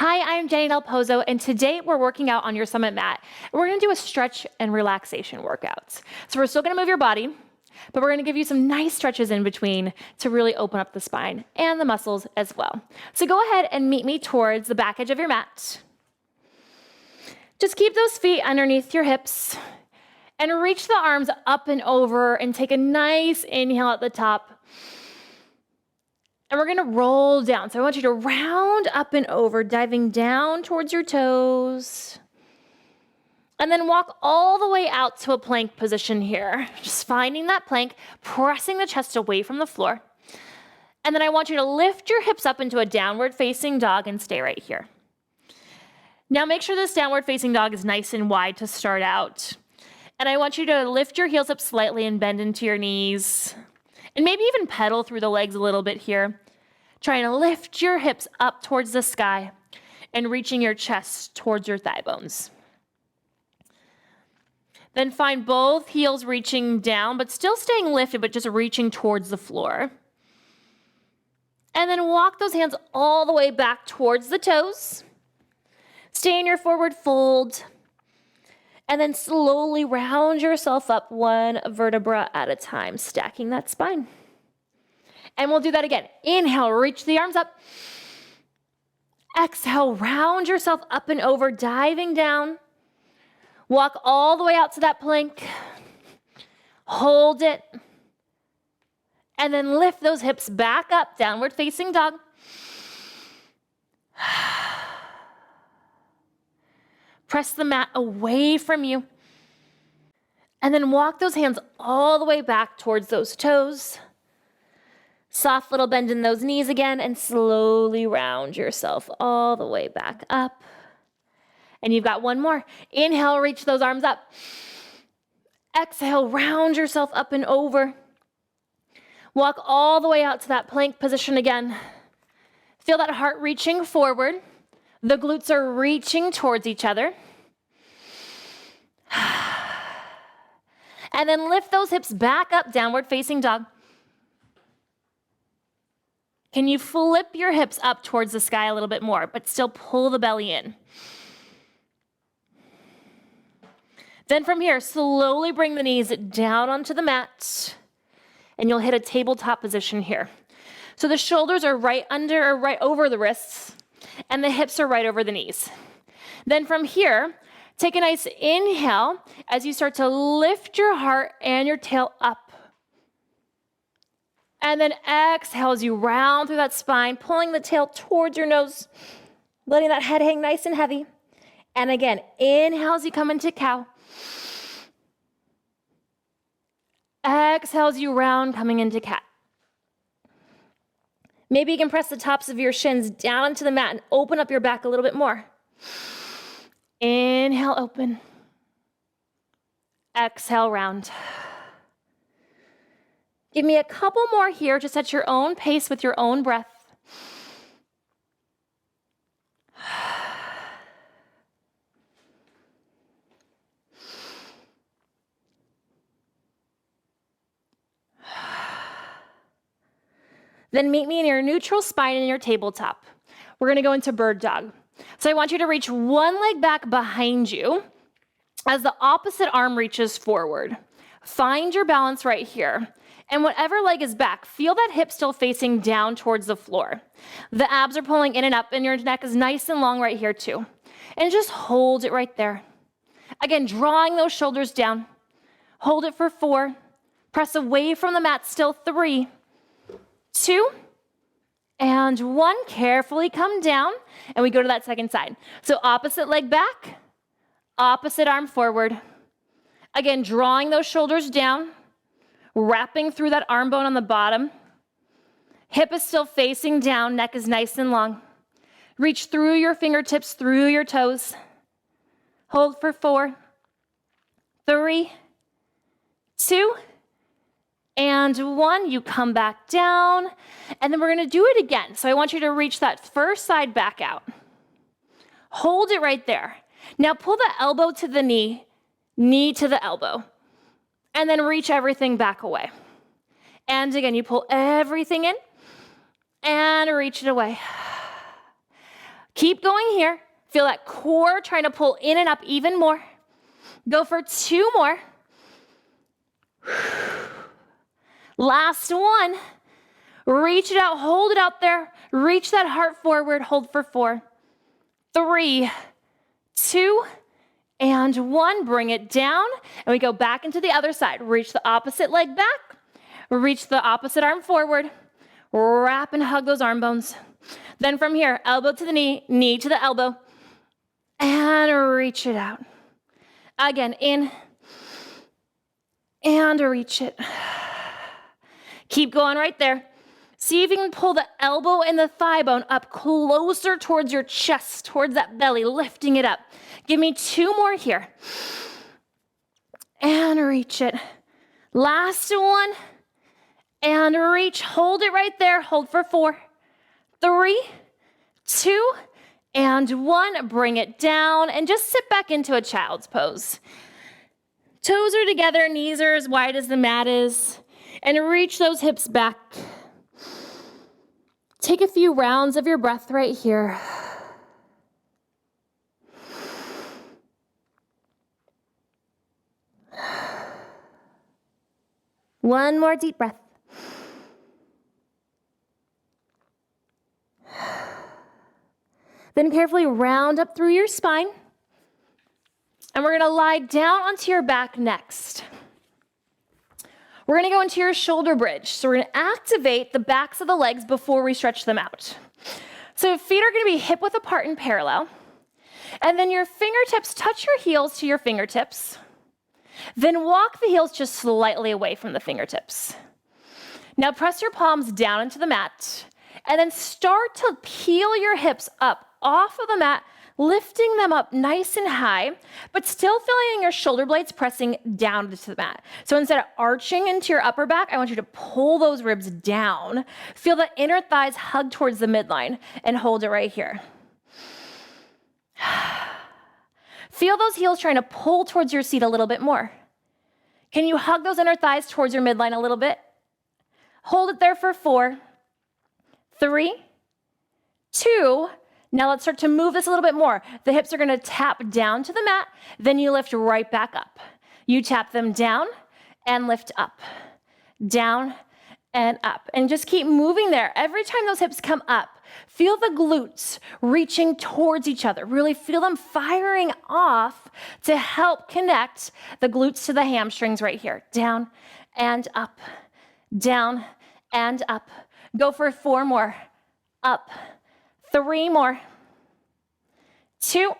Hi, I'm Jeni DelPozo, and today we're working out on your summit mat. We're gonna do a stretch and relaxation workout. So we're still gonna move your body, but we're gonna give you some nice stretches in between to really open up the spine and the muscles as well. So go ahead and meet me towards the back edge of your mat. Just keep those feet underneath your hips and reach the arms up and over and take a nice inhale at the top. And we're gonna roll down. So I want you to round up and over, diving down towards your toes. And then walk all the way out to a plank position here. Just finding that plank, pressing the chest away from the floor. And then I want you to lift your hips up into a downward facing dog and stay right here. Now make sure this downward facing dog is nice and wide to start out. And I want you to lift your heels up slightly and bend into your knees. And maybe even pedal through the legs a little bit here. Trying to lift your hips up towards the sky and reaching your chest towards your thigh bones. Then find both heels reaching down, but still staying lifted, but just reaching towards the floor. And then walk those hands all the way back towards the toes. Stay in your forward fold. And then slowly round yourself up one vertebra at a time, stacking that spine. And we'll do that again. Inhale, reach the arms up. Exhale, round yourself up and over, diving down. Walk all the way out to that plank. Hold it. And then lift those hips back up, downward facing dog. Press the mat away from you. And then walk those hands all the way back towards those toes. Soft little bend in those knees again and slowly round yourself all the way back up. And you've got one more. Inhale, reach those arms up. Exhale, round yourself up and over. Walk all the way out to that plank position again. Feel that heart reaching forward. The glutes are reaching towards each other. And then lift those hips back up, downward facing dog. Can you flip your hips up towards the sky a little bit more, but still pull the belly in? Then from here, slowly bring the knees down onto the mat, and you'll hit a tabletop position here. So the shoulders are right under or right over the wrists, and the hips are right over the knees. Then from here, take a nice inhale as you start to lift your heart and your tail up. And then exhale as you round through that spine, pulling the tail towards your nose, letting that head hang nice and heavy. And again, inhale as you come into cow. Exhale as you round, coming into cat. Maybe you can press the tops of your shins down into the mat and open up your back a little bit more. Inhale, open. Exhale, round. Give me a couple more here, just at your own pace with your own breath. Then meet me in your neutral spine in your tabletop. We're gonna go into bird dog. So I want you to reach one leg back behind you as the opposite arm reaches forward. Find your balance right here. And whatever leg is back, feel that hip still facing down towards the floor. The abs are pulling in and up, and your neck is nice and long right here too. And just hold it right there. Again, drawing those shoulders down. Hold it for 4. Press away from the mat still. 3, 2, and 1. Carefully come down, and we go to that second side. So opposite leg back, opposite arm forward. Again, drawing those shoulders down. Wrapping through that arm bone on the bottom. Hip is still facing down, neck is nice and long. Reach through your fingertips, through your toes. Hold for 4, 3, 2, and 1. You come back down, and then we're gonna do it again. So I want you to reach that first side back out. Hold it right there. Now pull the elbow to the knee, knee to the elbow. And then reach everything back away. And again, you pull everything in and reach it away. Keep going here. Feel that core trying to pull in and up even more. Go for 2 more. Last one. Reach it out, hold it out there. Reach that heart forward, hold for 4, 3, 2, and 1. Bring it down, and we go back into the other side. Reach the opposite leg back. Reach the opposite arm forward. Wrap and hug those arm bones. Then from here, elbow to the knee, knee to the elbow, and reach it out. Again, in, and reach it. Keep going right there. See if you can pull the elbow and the thigh bone up closer towards your chest, towards that belly, lifting it up. Give me 2 more here. And reach it. Last one. And reach. Hold it right there. Hold for 4, 3, 2, and 1. Bring it down and just sit back into a child's pose. Toes are together, knees are as wide as the mat is. And reach those hips back. Take a few rounds of your breath right here. One more deep breath. Then carefully round up through your spine. And we're going to lie down onto your back next. We're going to go into your shoulder bridge. So we're going to activate the backs of the legs before we stretch them out. So feet are going to be hip width apart and parallel. And then your fingertips touch your heels to your fingertips. Then walk the heels just slightly away from the fingertips. Now press your palms down into the mat. And then start to peel your hips up off of the mat, lifting them up nice and high, but still feeling your shoulder blades pressing down into the mat. So instead of arching into your upper back, I want you to pull those ribs down. Feel the inner thighs hug towards the midline and hold it right here. Feel those heels trying to pull towards your seat a little bit more. Can you hug those inner thighs towards your midline a little bit? Hold it there for 4, 3, 2. Now let's start to move this a little bit more. The hips are going to tap down to the mat, then you lift right back up. You tap them down and lift up, down and up. And just keep moving there. Every time those hips come up, feel the glutes reaching towards each other. Really feel them firing off to help connect the glutes to the hamstrings right here. Down and up, down and up. Go for 4 more. Up. 3 more. 2.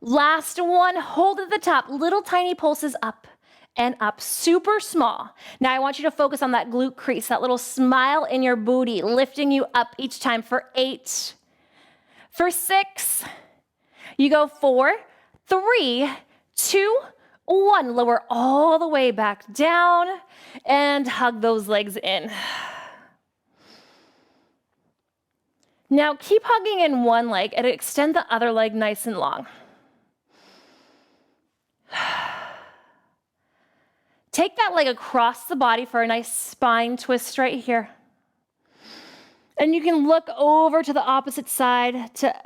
Last one. Hold at the top. Little tiny pulses up and up. Super small. Now I want you to focus on that glute crease, that little smile in your booty, lifting you up each time for 8. For 6. You go 4, 3, 2, 1. Lower all the way back down and hug those legs in. Now keep hugging in one leg and extend the other leg nice and long. Take that leg across the body for a nice spine twist right here. And you can look over to the opposite side to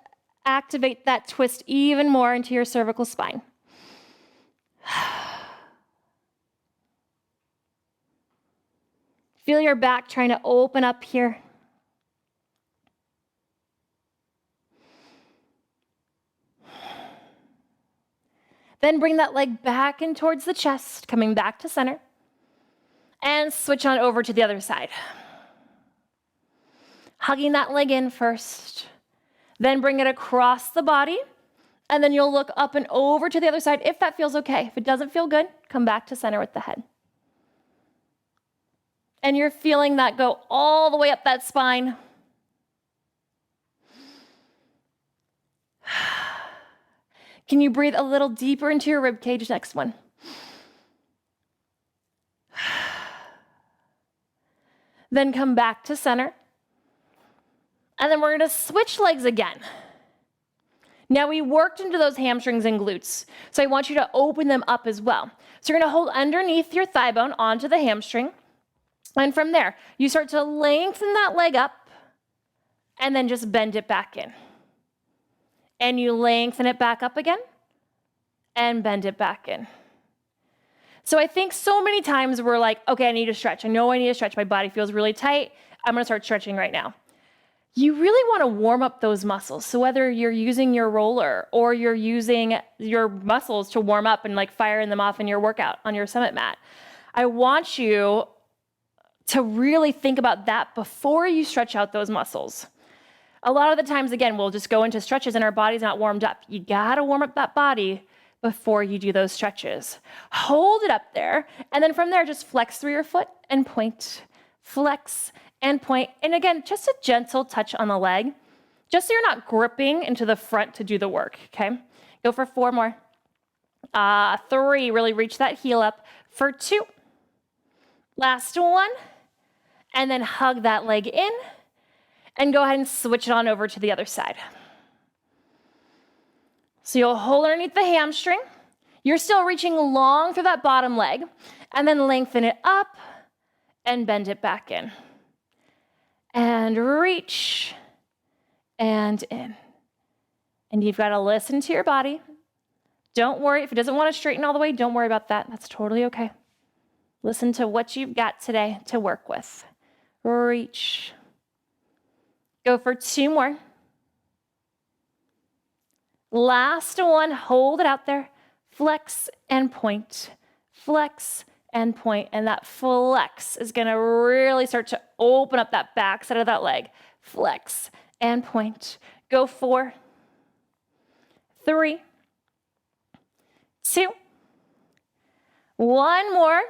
activate that twist even more into your cervical spine. Feel your back trying to open up here. Then bring that leg back in towards the chest, coming back to center. And switch on over to the other side. Hugging that leg in first. Then bring it across the body. And then you'll look up and over to the other side if that feels okay. If it doesn't feel good, come back to center with the head. And you're feeling that go all the way up that spine. Can you breathe a little deeper into your rib cage? Next one. Then come back to center. And then we're going to switch legs again. Now we worked into those hamstrings and glutes, so I want you to open them up as well. So you're going to hold underneath your thigh bone onto the hamstring. And from there, you start to lengthen that leg up and then just bend it back in. and you lengthen it back up again and bend it back in. So I think so many times we're like, okay, I need to stretch. I know I need to stretch. My body feels really tight. I'm gonna start stretching right now. You really wanna warm up those muscles. So whether you're using your roller or you're using your muscles to warm up and like firing them off in your workout on your summit mat, I want you to really think about that before you stretch out those muscles. A lot of the times, again, we'll just go into stretches and our body's not warmed up. You gotta warm up that body before you do those stretches. Hold it up there, and then from there, just flex through your foot and point. Flex and point. And again, just a gentle touch on the leg, just so you're not gripping into the front to do the work, okay? Go for 4 more. 3, really reach that heel up. For 2. Last one. And then hug that leg in, and go ahead and switch it on over to the other side. So you'll hold underneath the hamstring. You're still reaching long through that bottom leg, and then lengthen it up and bend it back in. And reach and in. And you've got to listen to your body. Don't worry, if it doesn't want to straighten all the way, don't worry about that. That's totally okay. Listen to what you've got today to work with. Reach. Go for 2 more. Last one, hold it out there. Flex and point. Flex and point. And that flex is gonna really start to open up that back side of that leg. Flex and point. Go 4, 3, 2, 1 more.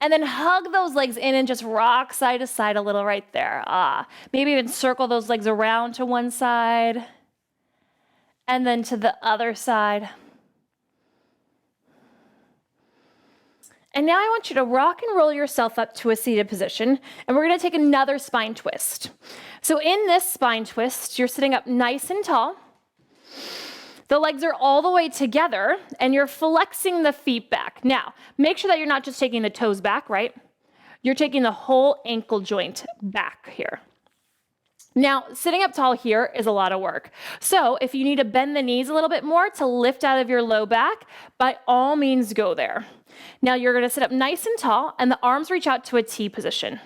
And then hug those legs in and just rock side to side a little right there. Maybe even circle those legs around to one side and then to the other side. And now I want you to rock and roll yourself up to a seated position, and we're gonna take another spine twist. So in this spine twist, you're sitting up nice and tall. The legs are all the way together, and you're flexing the feet back. Now, make sure that you're not just taking the toes back, right? You're taking the whole ankle joint back here. Now, sitting up tall here is a lot of work. So if you need to bend the knees a little bit more to lift out of your low back, by all means go there. Now you're gonna sit up nice and tall, and the arms reach out to a T position.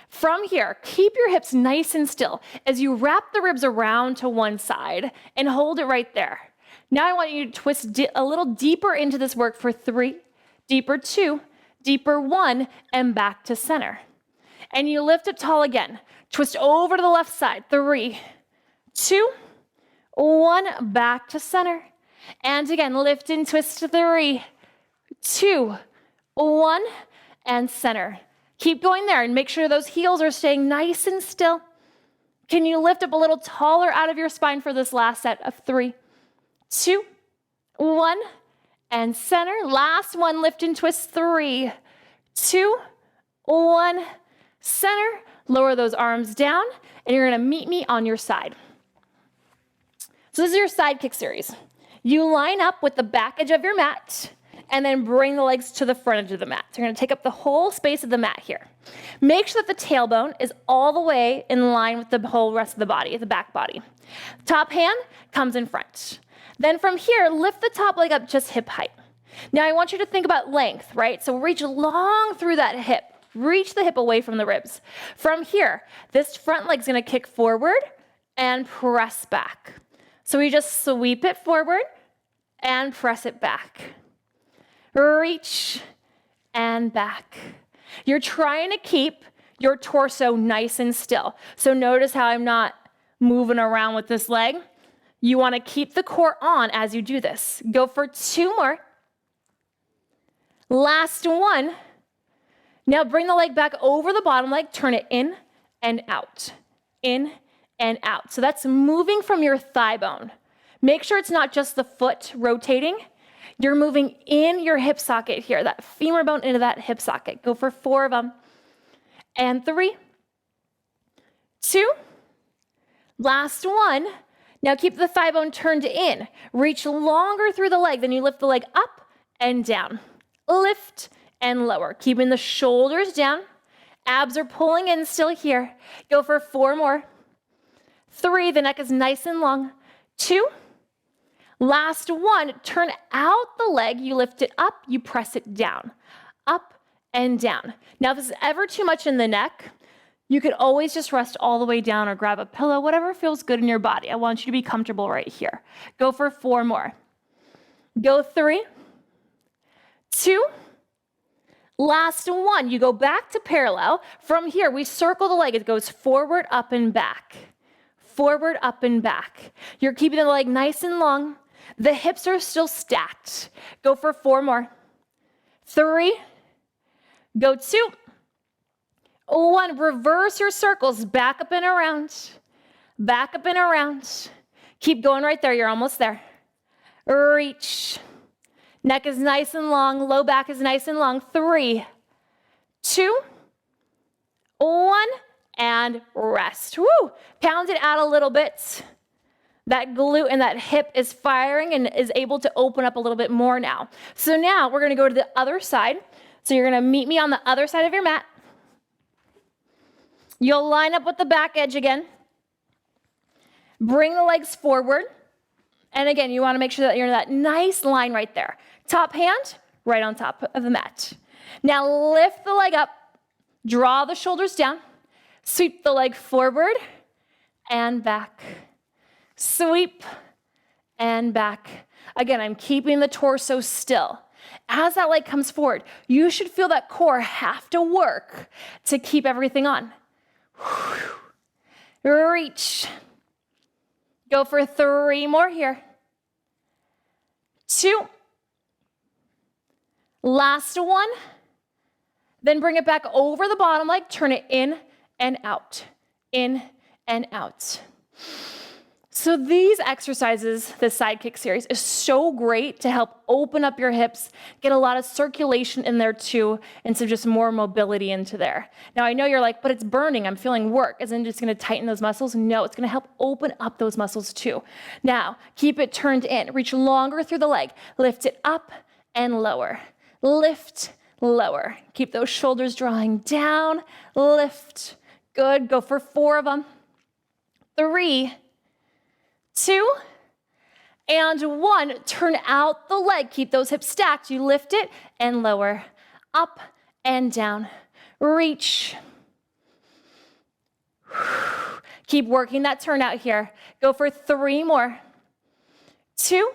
From here, keep your hips nice and still as you wrap the ribs around to one side and hold it right there. Now I want you to twist a little deeper into this work for 3, deeper 2, deeper 1, and back to center. And you lift it tall again. Twist over to the left side. 3, 2, 1, back to center. And again, lift and twist. 3, 2, 1, and center. Keep going there and make sure those heels are staying nice and still. Can you lift up a little taller out of your spine for this last set of 3, 2, 1, and center. Last one, lift and twist. 3, 2, 1, center. Lower those arms down, and you're gonna meet me on your side. So this is your side kick series. You line up with the back edge of your mat, and then bring the legs to the front edge of the mat. So you're gonna take up the whole space of the mat here. Make sure that the tailbone is all the way in line with the whole rest of the body, the back body. Top hand comes in front. Then from here, lift the top leg up just hip height. Now I want you to think about length, right? So reach long through that hip. Reach the hip away from the ribs. From here, this front leg's gonna kick forward and press back. So we just sweep it forward and press it back. Reach and back. You're trying to keep your torso nice and still. So notice how I'm not moving around with this leg. You want to keep the core on as you do this. Go for 2 more. Last one. Now bring the leg back over the bottom leg, turn it in and out, in and out. So that's moving from your thigh bone. Make sure it's not just the foot rotating. You're moving in your hip socket here, that femur bone into that hip socket. Go for 4 of them. And 3, 2, last one. Now keep the thigh bone turned in. Reach longer through the leg, then you lift the leg up and down. Lift and lower, keeping the shoulders down. Abs are pulling in still here. Go for 4 more. 3, the neck is nice and long. 2, Last one, turn out the leg, you lift it up, you press it down, up and down. Now, if this is ever too much in the neck, you could always just rest all the way down or grab a pillow, whatever feels good in your body. I want you to be comfortable right here. Go for 4 more. Go 3, 2, last one. You go back to parallel. From here, we circle the leg. It goes forward, up, and back. Forward, up, and back. You're keeping the leg nice and long. The hips are still stacked. Go for 4 more. 3, go 2, 1. Reverse your circles, back up and around. Back up and around. Keep going right there, you're almost there. Reach. Neck is nice and long, low back is nice and long. 3, 2, 1, and rest. Woo! Pound it out a little bit. That glute and that hip is firing and is able to open up a little bit more now. So now we're gonna go to the other side. So you're gonna meet me on the other side of your mat. You'll line up with the back edge again. Bring the legs forward. And again, you wanna make sure that you're in that nice line right there. Top hand, right on top of the mat. Now lift the leg up, draw the shoulders down, sweep the leg forward and back. Sweep and back. Again, I'm keeping the torso still. As that leg comes forward, you should feel that core have to work to keep everything on. Reach. Go for 3 more here. 2. Last one. Then bring it back over the bottom leg, turn it in and out. In and out. So these exercises, the side kick series, is so great to help open up your hips, get a lot of circulation in there too, and so just more mobility into there. Now I know you're like, but it's burning, I'm feeling work. Isn't it just gonna tighten those muscles? No, it's gonna help open up those muscles too. Now, keep it turned in, reach longer through the leg, lift it up and lower. Lift, lower. Keep those shoulders drawing down, lift. Good, go for 4 of them. 3, 2, and 1. Turn out the leg. Keep those hips stacked. You lift it and lower. Up and down. Reach. Keep working that turnout here. Go for 3 more. 2.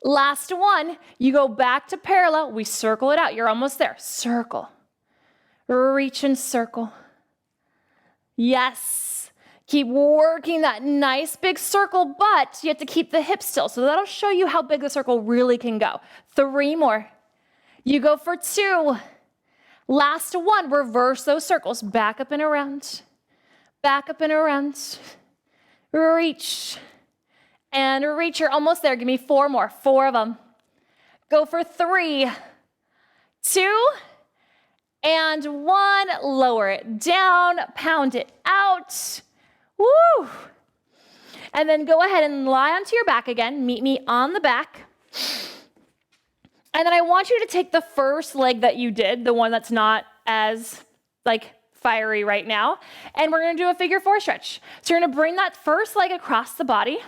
Last one. You go back to parallel. We circle it out. You're almost there. Circle. Reach and circle. Yes. Keep working that nice big circle, but you have to keep the hips still. So that'll show you how big the circle really can go. 3 more. You go for 2. Last one, reverse those circles. Back up and around. Back up and around. Reach. And reach, you're almost there. Give me 4 more, 4 of them. Go for 3, 2, and 1. Lower it down, pound it out. Woo! And then go ahead and lie onto your back again. Meet me on the back. And then I want you to take the first leg that you did, the one that's not as fiery right now, and we're gonna do a figure 4 stretch. So you're gonna bring that first leg across the body,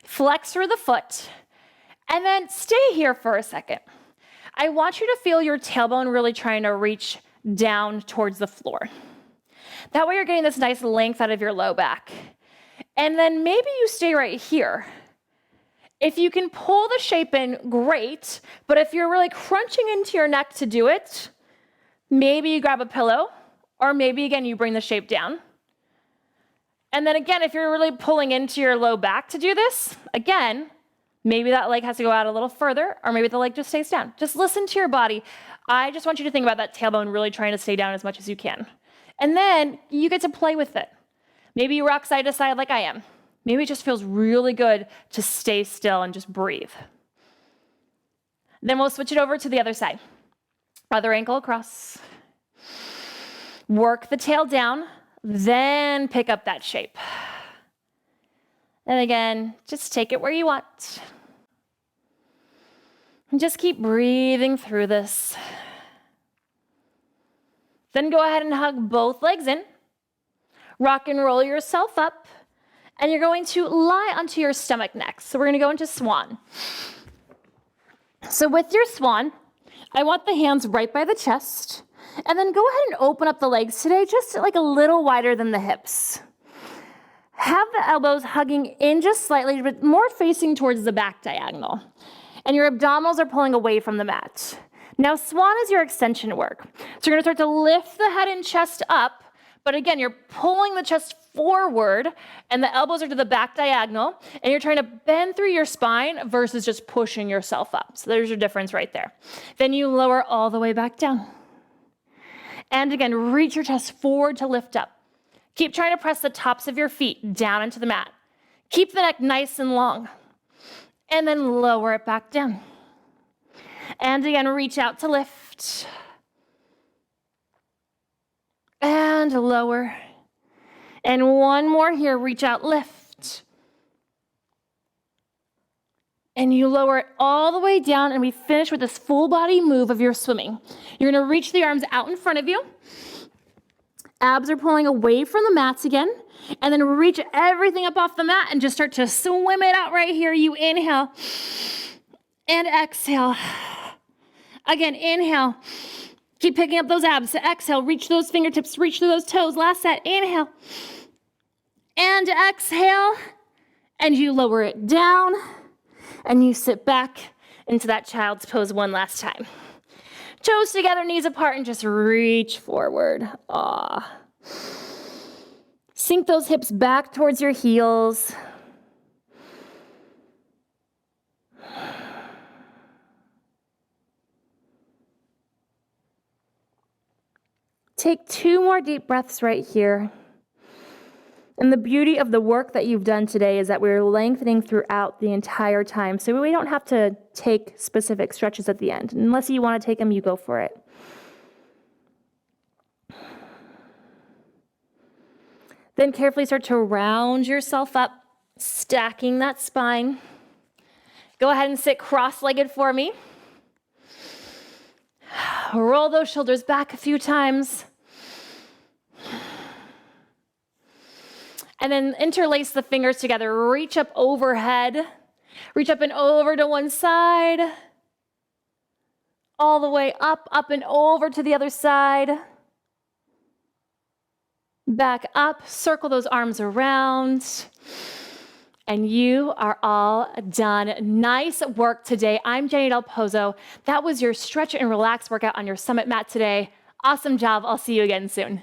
flex through the foot, and then stay here for a second. I want you to feel your tailbone really trying to reach down towards the floor. That way you're getting this nice length out of your low back. And then maybe you stay right here. If you can pull the shape in, great, but if you're really crunching into your neck to do it, maybe you grab a pillow, or maybe again you bring the shape down. And then again, if you're really pulling into your low back to do this, again, maybe that leg has to go out a little further, or maybe the leg just stays down. Just listen to your body. I just want you to think about that tailbone really trying to stay down as much as you can. And then you get to play with it. Maybe you rock side to side like I am. Maybe it just feels really good to stay still and just breathe. Then we'll switch it over to the other side. Other ankle across. Work the tail down, then pick up that shape. And again, just take it where you want. And just keep breathing through this. Then go ahead and hug both legs in. Rock and roll yourself up. And you're going to lie onto your stomach next. So we're gonna go into Swan. So with your Swan, I want the hands right by the chest. And then go ahead and open up the legs today, just like a little wider than the hips. Have the elbows hugging in just slightly, but more facing towards the back diagonal. And your abdominals are pulling away from the mat. Now, Swan is your extension work. So you're gonna start to lift the head and chest up, but again, you're pulling the chest forward and the elbows are to the back diagonal, and you're trying to bend through your spine versus just pushing yourself up. So there's your difference right there. Then you lower all the way back down. And again, reach your chest forward to lift up. Keep trying to press the tops of your feet down into the mat. Keep the neck nice and long. And then lower it back down. And again, reach out to lift. And lower. And one more here, reach out, lift. And you lower it all the way down, and we finish with this full body move of your swimming. You're gonna reach the arms out in front of you. Abs are pulling away from the mats again. And then reach everything up off the mat and just start to swim it out right here. You inhale and exhale. Again, inhale. Keep picking up those abs. Exhale, reach those fingertips, reach through those toes. Last set, inhale. And exhale. And you lower it down. And you sit back into that child's pose one last time. Toes together, knees apart, and just reach forward. Ah. Sink those hips back towards your heels. Take 2 more deep breaths right here. And the beauty of the work that you've done today is that we're lengthening throughout the entire time. So we don't have to take specific stretches at the end. Unless you want to take them, you go for it. Then carefully start to round yourself up, stacking that spine. Go ahead and sit cross-legged for me. Roll those shoulders back a few times. And then interlace the fingers together. Reach up overhead. Reach up and over to one side. All the way up, up and over to the other side. Back up, circle those arms around. And you are all done. Nice work today. I'm Jeni DelPozo. That was your stretch and relax workout on your summit mat today. Awesome job. I'll see you again soon.